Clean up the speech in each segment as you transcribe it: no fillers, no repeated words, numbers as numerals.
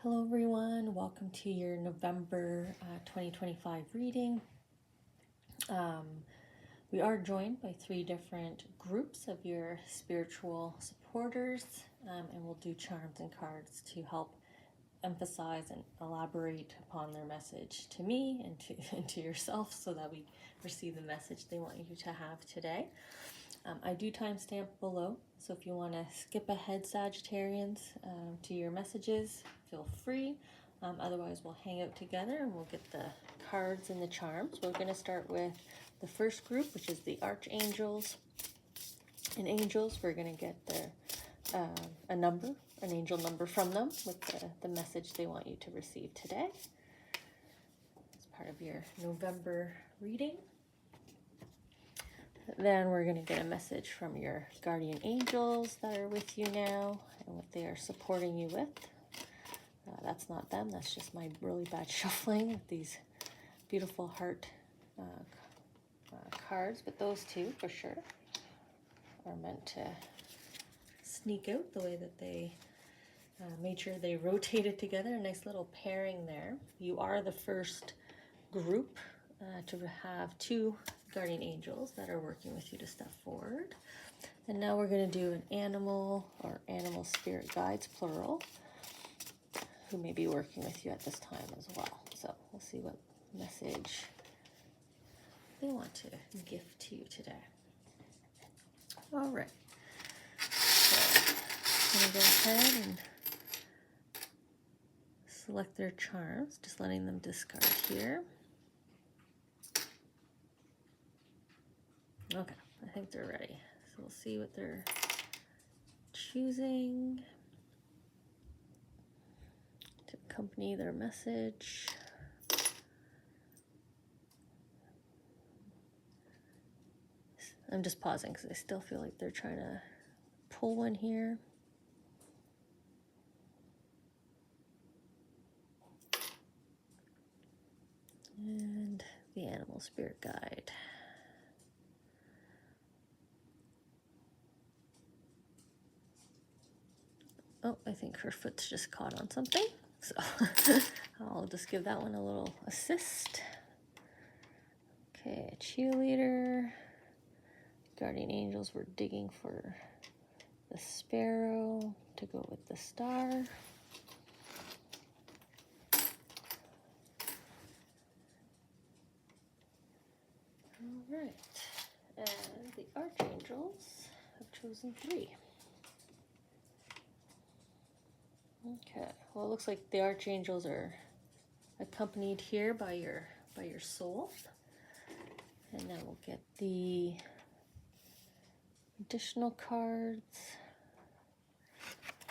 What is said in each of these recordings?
Hello everyone, welcome to your November 2025 reading. We are joined by 3 different groups of your spiritual supporters, and we'll do charms and cards to help emphasize and elaborate upon their message to me and to yourself so that we receive the message they want you to have today. I do timestamp below, so if you want to skip ahead, Sagittarians, to your messages, feel free. Otherwise, we'll hang out together and we'll get the cards and the charms. We're going to start with the first group, which is the Archangels and Angels. We're going to get their an angel number from them with the message they want you to receive today. As part of your November reading. Then we're going to get a message from your guardian angels that are with you now and what they are supporting you with. That's not them, that's just my really bad shuffling with these beautiful heart cards. But those two, for sure, are meant to sneak out the way that they made sure they rotated together. A nice little pairing there. You are the first group to have 2 guardian angels that are working with you to step forward. And now we're going to do an animal or animal spirit guides, plural, who may be working with you at this time as well. So we'll see what message they want to gift to you today. All right. So I'm going to go ahead and select their charms, just letting them discard here. Okay, I think they're ready. So we'll see what they're choosing to accompany their message. I'm just pausing because I still feel like they're trying to pull one here. And the animal spirit guide. Oh, I think her foot's just caught on something, so I'll just give that one a little assist. Okay, cheerleader. Guardian angels were digging for the sparrow to go with the star. All right, and the archangels have chosen 3. Okay, well, it looks like the archangels are accompanied here by your soul. And now we'll get the additional cards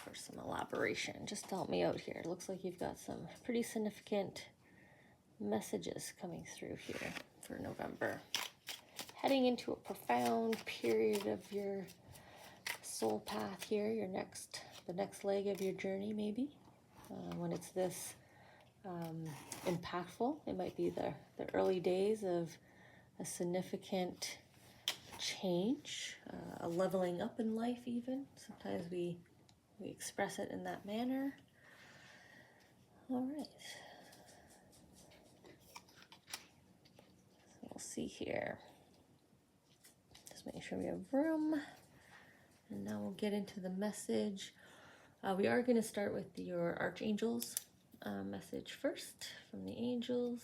for some elaboration, just to help me out here. It looks like you've got some pretty significant messages coming through here for November. Heading into a profound period of your soul path here, the next leg of your journey, maybe. When it's this impactful, it might be the early days of a significant change, a leveling up in life even. Sometimes we express it in that manner. All right. So we'll see here. Just make sure we have room. And now we'll get into the message. We are going to start with your archangels message first from the angels,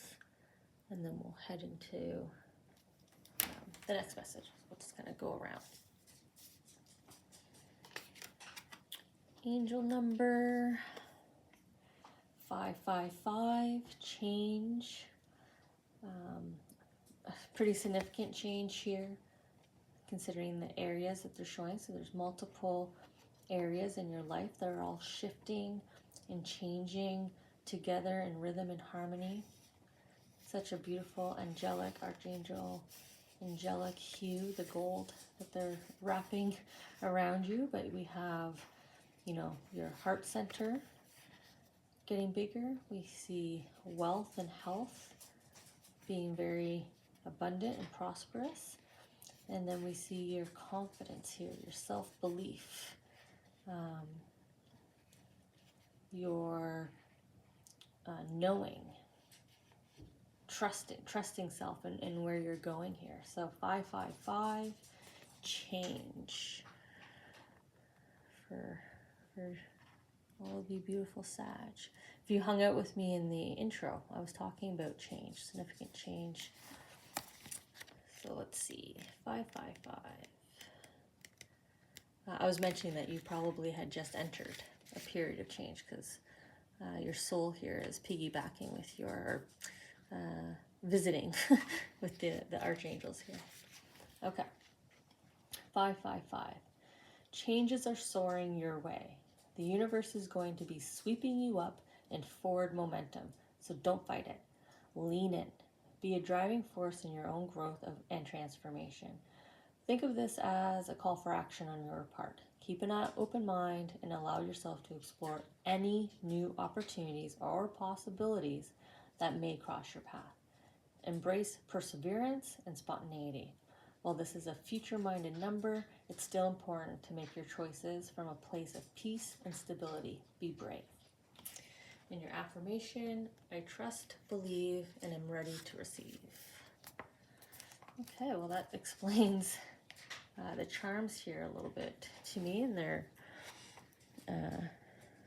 and then we'll head into the next message. We'll just kind of go around. Angel number 555, change. A pretty significant change here, considering the areas that they're showing. So there's multiple areas in your life that are all shifting and changing together in rhythm and harmony. Such a beautiful angelic angelic hue, the gold that they're wrapping around you. But we have, your heart center getting bigger. We see wealth and health being very abundant and prosperous. And then we see your confidence here, your self-belief, your knowing, trusting self and where you're going here. So 555, change. For all of you beautiful Sag. If you hung out with me in the intro, I was talking about change, significant change. So let's see, 555. I was mentioning that you probably had just entered a period of change because your soul here is piggybacking with your visiting with the archangels here. Okay, 555. Changes are soaring your way. The universe is going to be sweeping you up in forward momentum, so don't fight it. Lean in. Be a driving force in your own growth and transformation. Think of this as a call for action on your part. Keep an open mind and allow yourself to explore any new opportunities or possibilities that may cross your path. Embrace perseverance and spontaneity. While this is a future-minded number, it's still important to make your choices from a place of peace and stability. Be brave. In your affirmation, I trust, believe, and am ready to receive. Okay, well that explains the charms here a little bit to me, and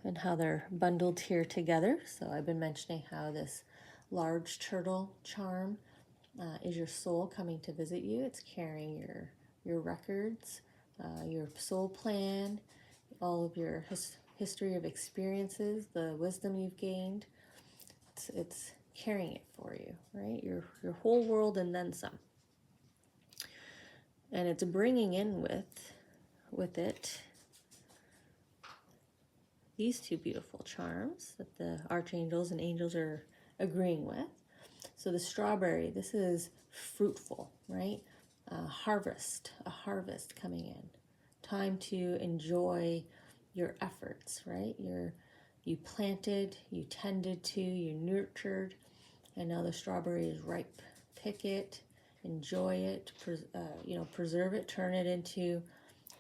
and how they're bundled here together. So I've been mentioning how this large turtle charm is your soul coming to visit you. It's carrying your records, your soul plan, all of your history of experiences, the wisdom you've gained. It's carrying it for you, right? Your whole world and then some. And it's bringing in with it these two beautiful charms that the archangels and angels are agreeing with. So the strawberry, this is fruitful, right? A harvest coming in. Time to enjoy your efforts, right? You planted, you tended to, you nurtured, and now the strawberry is ripe. Pick it, enjoy it, preserve it, turn it into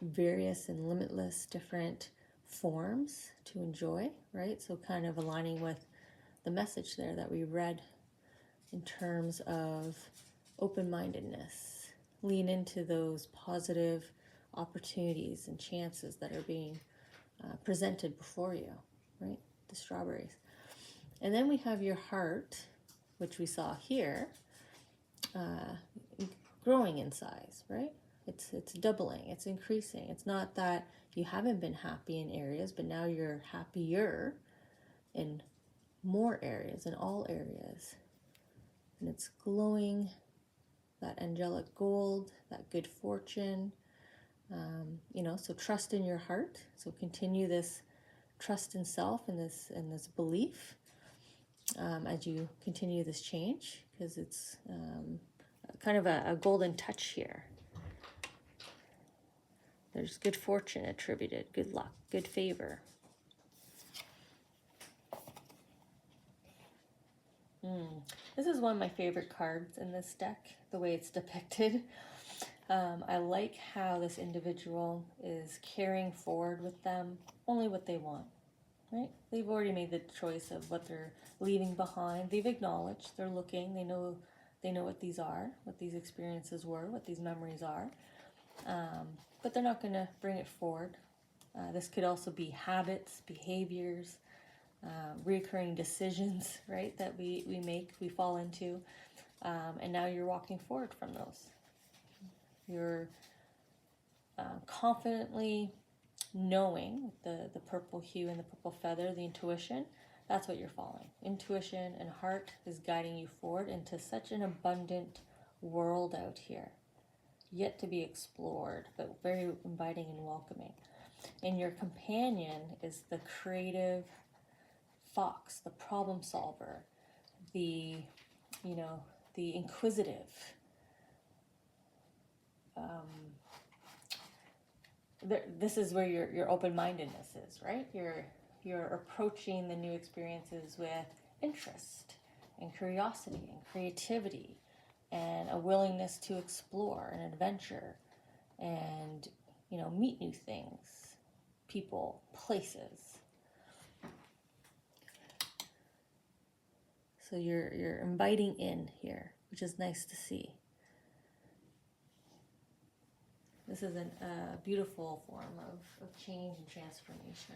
various and limitless different forms to enjoy, right? So kind of aligning with the message there that we read in terms of open-mindedness. Lean into those positive opportunities and chances that are being presented before you, right? The strawberries. And then we have your heart, which we saw here, growing in size, right? It's doubling, it's increasing. It's not that you haven't been happy in areas, but now you're happier in more areas, in all areas. And it's glowing, that angelic gold, that good fortune. So trust in your heart. So continue this trust in self and this belief as you continue this change, because it's kind of a golden touch here. There's good fortune attributed, good luck, good favor. This is one of my favorite cards in this deck, the way it's depicted. I like how this individual is carrying forward with them only what they want, right? They've already made the choice of what they're leaving behind. They've acknowledged, they're looking, they know what these are, what these experiences were, what these memories are. But they're not going to bring it forward. This could also be habits, behaviors, recurring decisions, right, that we make, we fall into. And now you're walking forward from those. You're confidently knowing the purple hue and the purple feather, the intuition, that's what you're following. Intuition and heart is guiding you forward into such an abundant world out here, yet to be explored, but very inviting and welcoming. And your companion is the creative fox, the problem solver, the inquisitive. This is where your open-mindedness is, right? You're approaching the new experiences with interest and curiosity and creativity and a willingness to explore and adventure and, meet new things, people, places. So you're inviting in here, which is nice to see. This is a beautiful form of change and transformation.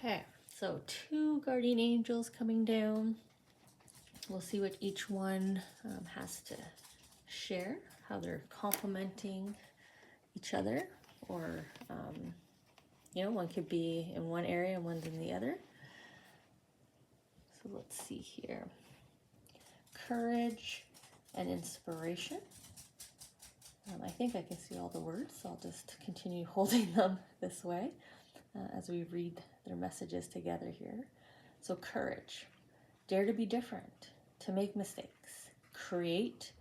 Okay, so 2 guardian angels coming down. We'll see what each one has to share, how they're complementing each other, or one could be in one area and one's in the other. So let's see here. Courage and inspiration. I think I can see all the words, so I'll just continue holding them this way as we read their messages together here. So courage. Dare to be different, to make mistakes. Create,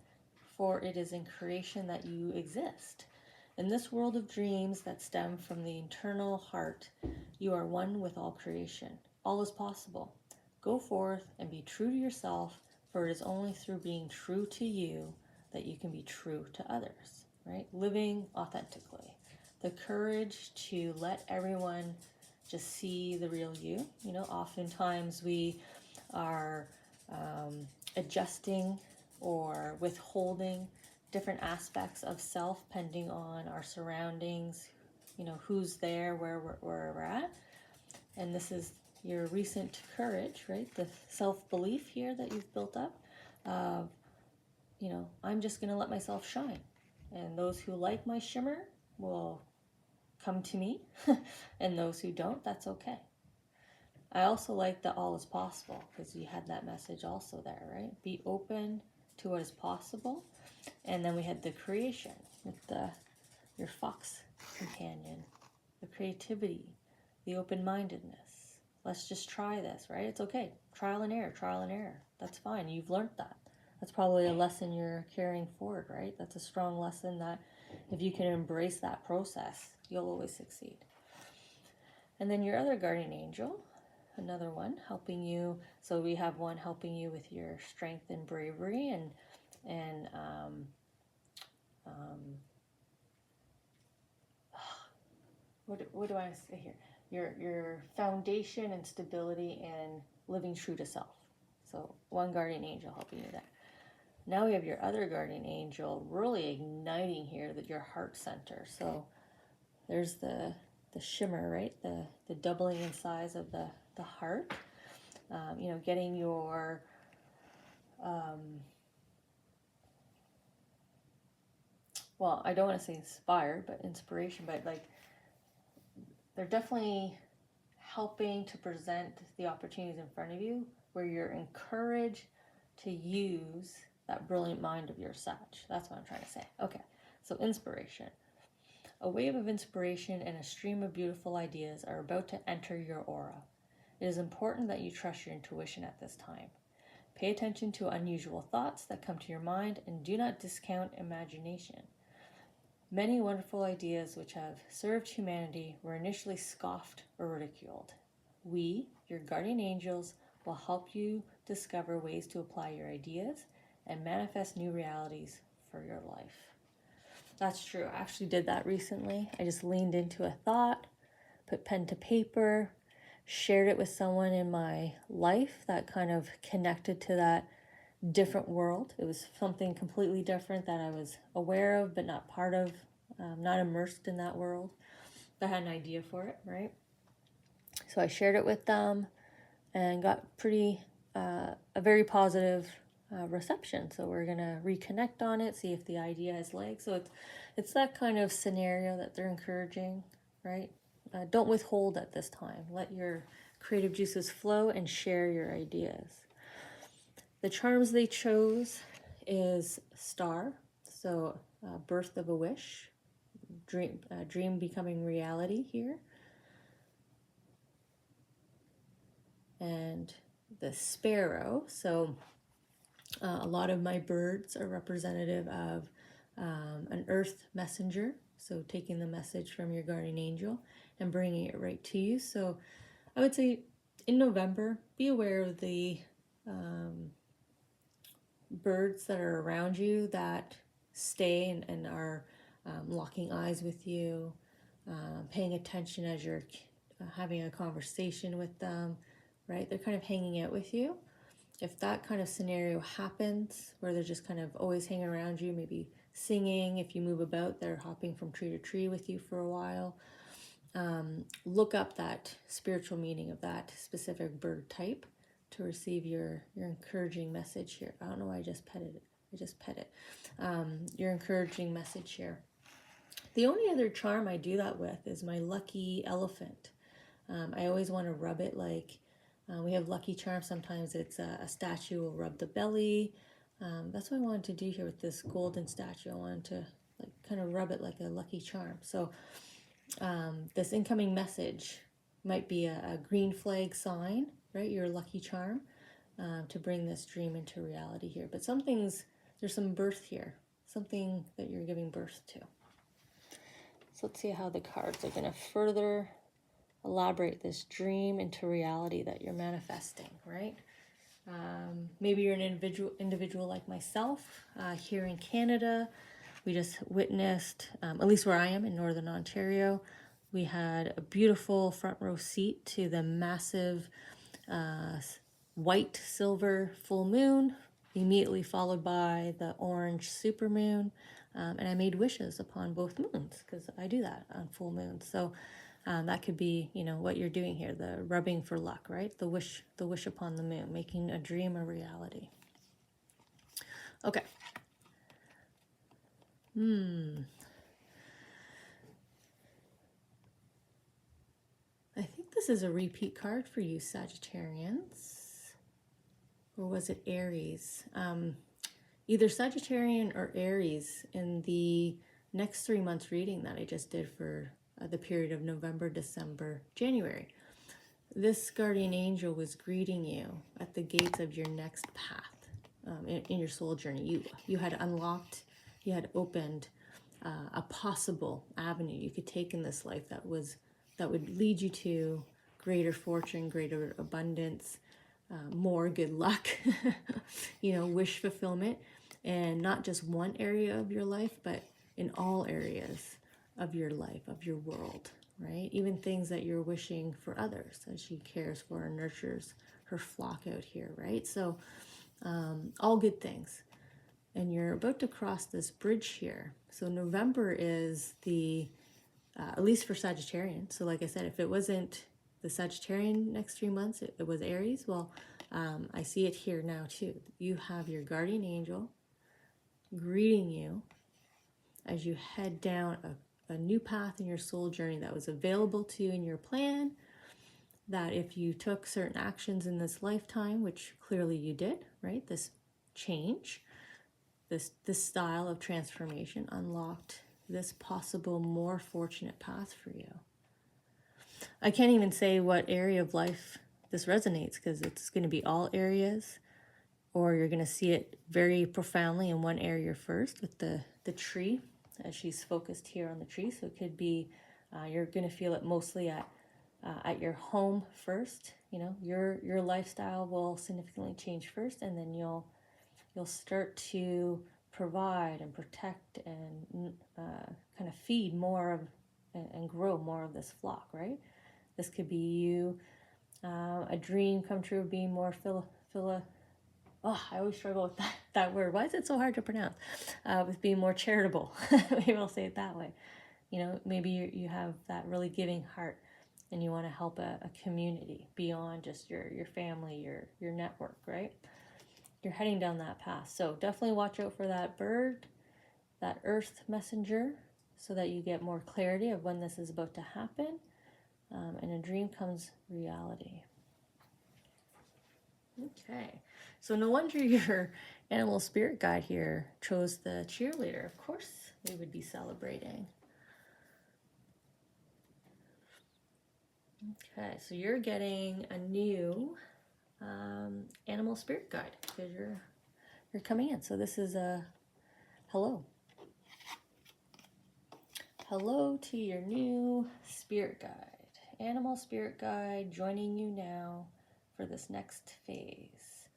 for it is in creation that you exist. In this world of dreams that stem from the internal heart, you are one with all creation. All is possible. Go forth and be true to yourself, for it is only through being true to you that you can be true to others, right? Living authentically. The courage to let everyone just see the real you. Oftentimes we are adjusting or withholding different aspects of self depending on our surroundings, who's there, where we're at. And this is your recent courage, right? The self-belief here that you've built up of, I'm just going to let myself shine. And those who like my shimmer will come to me. And those who don't, that's okay. I also like that all is possible, because you had that message also there, right? Be open to what is possible. And then we had the creation with your fox companion, the creativity, the open-mindedness. Let's just try this, right? It's okay. Trial and error. That's fine. You've learned that. That's probably a lesson you're carrying forward, right? That's a strong lesson that if you can embrace that process, you'll always succeed. And then your other guardian angel, another one helping you. So we have one helping you with your strength and bravery and what do I say here? Your foundation and stability and living true to self. So one guardian angel helping you there. Now we have your other guardian angel really igniting here that your heart center. So there's the shimmer, right? The doubling in size of the heart. Getting your well, I don't want to say inspired, but inspiration, but like they're definitely helping to present the opportunities in front of you where you're encouraged to use that brilliant mind of your Sag. That's what I'm trying to say. Okay, so inspiration. A wave of inspiration and a stream of beautiful ideas are about to enter your aura. It is important that you trust your intuition at this time. Pay attention to unusual thoughts that come to your mind and do not discount imagination. Many wonderful ideas which have served humanity were initially scoffed or ridiculed. We, your guardian angels, will help you discover ways to apply your ideas and manifest new realities for your life. That's true. I actually did that recently. I just leaned into a thought, put pen to paper, shared it with someone in my life that kind of connected to that different world. It was something completely different that I was aware of but not part of, not immersed in that world. I had an idea for it, right? So I shared it with them and got a very positive reception. So we're going to reconnect on it, see if the idea has legs. So it's that kind of scenario that they're encouraging, right? Don't withhold at this time. Let your creative juices flow and share your ideas. The charms they chose is Star, so Birth of a Wish, dream becoming reality here. And the Sparrow, so a lot of my birds are representative of an earth messenger, so taking the message from your guardian angel and bringing it right to you. So I would say in November, be aware of the birds that are around you that stay and are locking eyes with you, paying attention as you're having a conversation with them, right? They're kind of hanging out with you. If that kind of scenario happens, where they're just kind of always hanging around you, maybe singing, if you move about, they're hopping from tree to tree with you for a while. Look up that spiritual meaning of that specific bird type to receive your encouraging message here. I don't know why I just petted it. I just pet it. Your encouraging message here. The only other charm I do that with is my lucky elephant. I always want to rub it like, we have lucky charms. Sometimes it's a statue will rub the belly. That's what I wanted to do here with this golden statue. I wanted to like kind of rub it like a lucky charm. So this incoming message might be a green flag sign, right? Your lucky charm to bring this dream into reality here. But there's some birth here, something that you're giving birth to. So let's see how the cards are going to further elaborate this dream into reality that you're manifesting, right? Maybe you're an individual like myself here in Canada. We just witnessed, at least where I am in Northern Ontario, we had a beautiful front row seat to the massive white silver full moon, immediately followed by the orange supermoon. And I made wishes upon both moons because I do that on full moons. So that could be, what you're doing here, the rubbing for luck, right? The wish upon the moon, making a dream a reality. Okay. I think this is a repeat card for you, Sagittarians. Or was it Aries? Either Sagittarian or Aries in the next 3 months reading that I just did for the period of November, December, January. This guardian angel was greeting you at the gates of your next path in your soul journey. You had unlocked, you had opened a possible avenue you could take in this life that would lead you to greater fortune, greater abundance, more good luck, wish fulfillment, and not just one area of your life, but in all areas of your life, of your world, right? Even things that you're wishing for others as she cares for and nurtures her flock out here, right? So all good things. And you're about to cross this bridge here. So November is at least for Sagittarian. So like I said, if it wasn't the Sagittarian next 3 months, it was Aries. Well, I see it here now too. You have your guardian angel greeting you as you head down a new path in your soul journey that was available to you in your plan, that if you took certain actions in this lifetime, which clearly you did, right? This change, this style of transformation unlocked this possible more fortunate path for you. I can't even say what area of life this resonates because it's going to be all areas, or you're going to see it very profoundly in one area first with the tree, as she's focused here on the tree. So it could be you're going to feel it mostly at your home first. Your lifestyle will significantly change first, and then you'll start to provide and protect and kind of feed more of and grow more of this flock, right? This could be you, a dream come true of being more I always struggle with that word. Why is it so hard to pronounce? With being more charitable. Maybe I'll say it that way. Maybe you have that really giving heart and you want to help a community beyond just your family, your network, right? You're heading down that path. So definitely watch out for that bird, that earth messenger, so that you get more clarity of when this is about to happen. And a dream comes reality. Okay, so no wonder your animal spirit guide here chose the cheerleader. Of course we would be celebrating. Okay, so you're getting a new animal spirit guide because you're coming in. So this is a hello. Hello to your new spirit guide, animal spirit guide, joining you now for this next phase.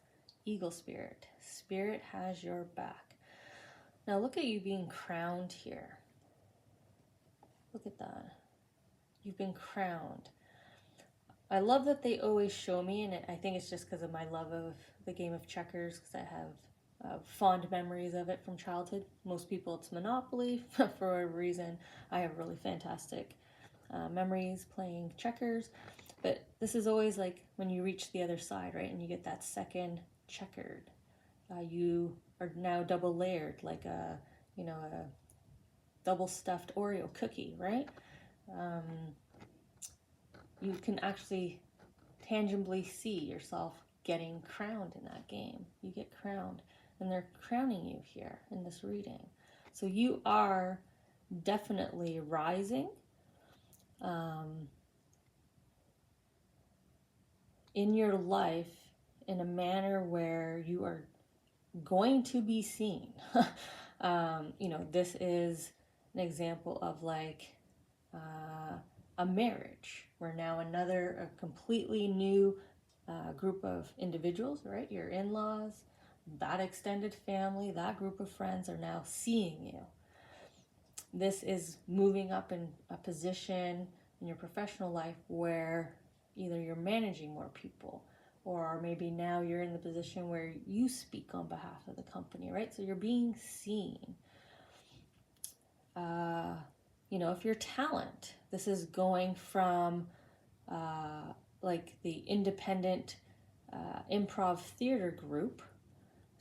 Eagle spirit. Spirit has your back. Now look at you being crowned here. Look at that. You've been crowned. I love that they always show me, and I think it's just because of my love of the game of checkers, because I have fond memories of it from childhood. Most people, it's Monopoly for whatever reason. I have really fantastic memories playing checkers, but this is always like when you reach the other side, right, and you get that second checkered. You are now double layered, like a double stuffed Oreo cookie, right? You can actually tangibly see yourself getting crowned in that game. You get crowned, and they're crowning you here in this reading. So you are definitely rising in your life in a manner where you are going to be seen. This is an example of like a marriage where now a completely new group of individuals, right? Your in-laws, that extended family, that group of friends are now seeing you. This is moving up in a position in your professional life where either you're managing more people, or maybe now you're in the position where you speak on behalf of the company, right? So you're being seen. If you're talent, this is going from like the independent improv theater group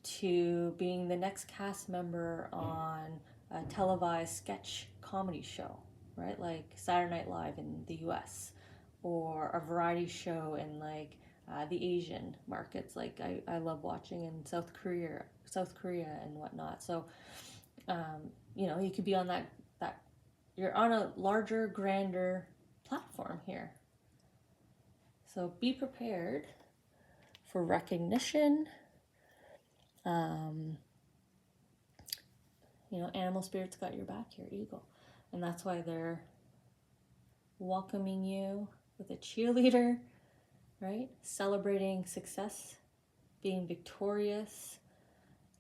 to being the next cast member on a televised sketch comedy show, right? Like Saturday Night Live in the US, or a variety show in like the Asian markets, like I love watching in South Korea and whatnot. So you could be on that you're on a larger, grander platform here. So be prepared for recognition. Animal spirits got your back here, eagle. And that's why they're welcoming you with a cheerleader, right? Celebrating success, being victorious.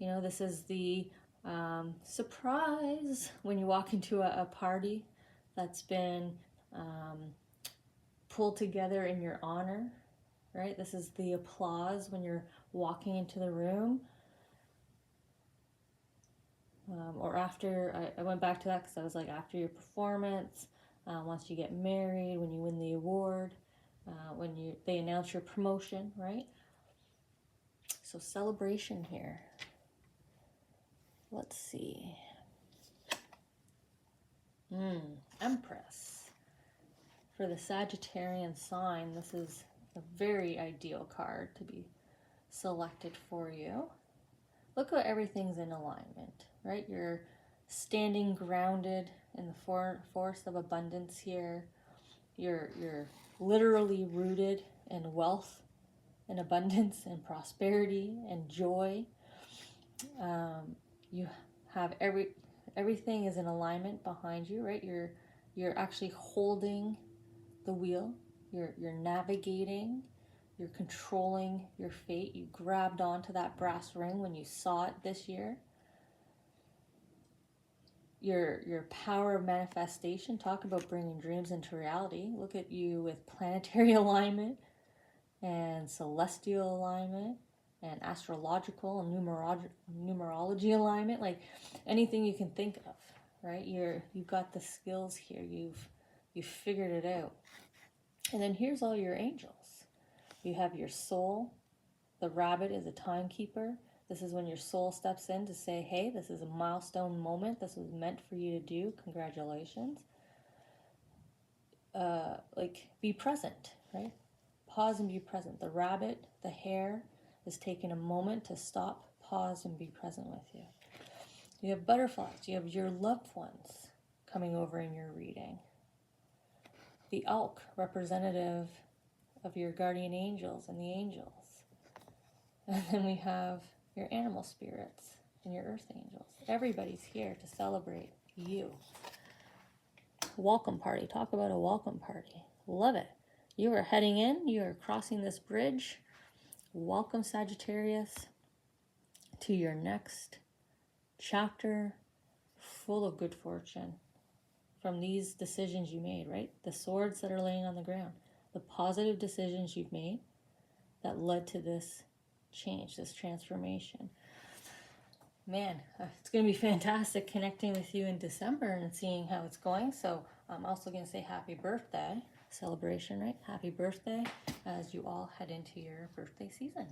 This is the surprise when you walk into a party that's been pulled together in your honor, right? This is the applause when you're walking into the room. Or after, I went back to that because I was like, after your performance, once you get married, when you win the award, when they announce your promotion, right? So celebration here. Let's see. Empress. For the Sagittarian sign, this is a very ideal card to be selected for you. Look how everything's in alignment, right? You're standing grounded in the force of abundance here. You're literally rooted in wealth and abundance and prosperity and joy. You have everything is in alignment behind you, right? You're actually holding the wheel. You're navigating. You're controlling your fate. You grabbed onto that brass ring when you saw it this year. Your power of manifestation. Talk about bringing dreams into reality. Look at you with planetary alignment and celestial alignment and astrological and numerology alignment, like anything you can think of, right? You've got the skills here. You've figured it out. And then here's all your angels. You have your soul. The rabbit is a timekeeper. This is when your soul steps in to say, hey, this is a milestone moment. This was meant for you to do. Congratulations. Be present, right? Pause and be present. The rabbit, the hare, is taking a moment to stop, pause, and be present with you. You have butterflies. You have your loved ones coming over in your reading. The elk, representative of your guardian angels and the angels. And then we have your animal spirits and your earth angels. Everybody's here to celebrate you. Welcome party. Talk about a welcome party. Love it. You are heading in. You are crossing this bridge. Welcome, Sagittarius, to your next chapter full of good fortune from these decisions you made, right? The swords that are laying on the ground, the the positive decisions you've made that led to this change, this transformation. Man, it's going to be fantastic connecting with you in December and seeing how it's going. So I'm also going to say happy birthday celebration, right? Happy birthday as you all head into your birthday season.